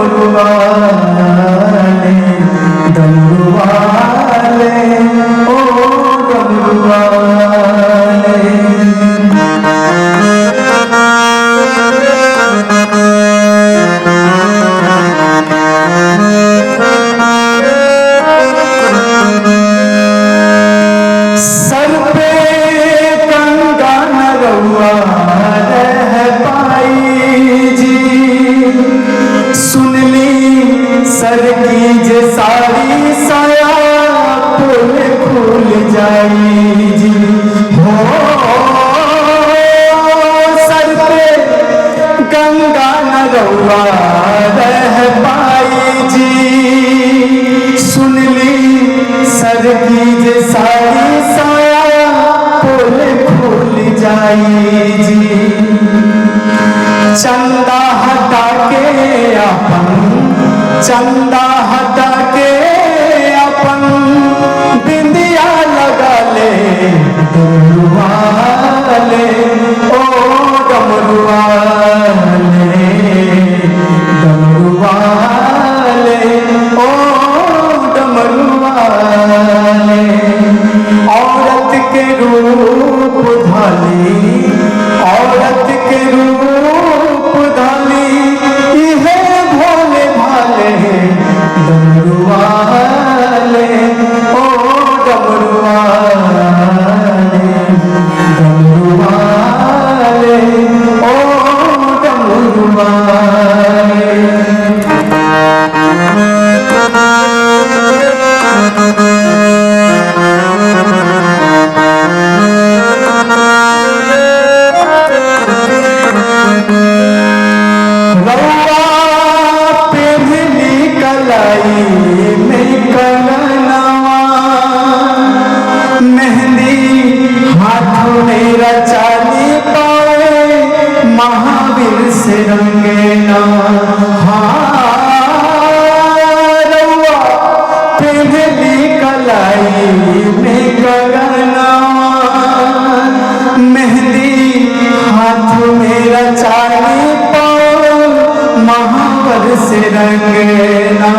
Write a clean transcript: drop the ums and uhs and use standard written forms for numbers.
डमरू वाले, डमरू वाले, ओ डमरू वाले। सर पे गंगा नरवा रह पाई जी, सुन ली सर की जे सारी साया पुल खुल जाई जी। हो सर पे गंगा नरवा रह पाई जी, सुन ली सर की जे सारी साया पुल खुल जाई जी। चंदा हटा के अपन, चंदा हटा के अपन बिंदिया लगा ले, डमरू वाले, ओ डमरू वाले, डमरू वाले, ओ डमरू वाले। औरत के रूप धाली, औरत के रूप धाली, इहे भोले भाले, डमरू वाले, ओ डमरू वाले, डमरू वाले, ओ डमरू वाले। हाथों में रचानी पाए महावीर से रंगे ना, रउआ पहली कलाई में गगनवा, मेहंदी हाथों में रचानी पाए महावीर से रंगे ना।